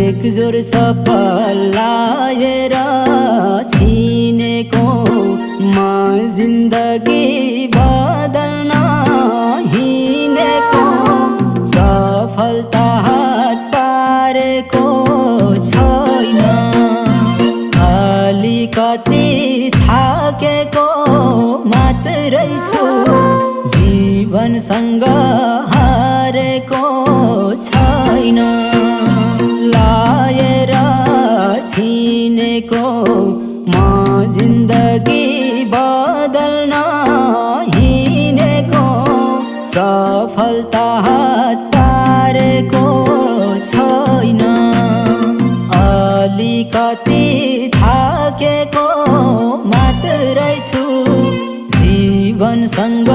एकजोर सफल लाएर छिनेको म जिन्दगी बदल्न हिँडेको सफलता हात पारेको छैन। अलिकति थाकेको मात्रै छु जीवनसँग हारेको छैन। लाएर छिनेको म जिन्दगी बदल्न हिँडेको सफलता हात पारेको छैन। अलिकति थाकेको मात्रै छु जीवनसँग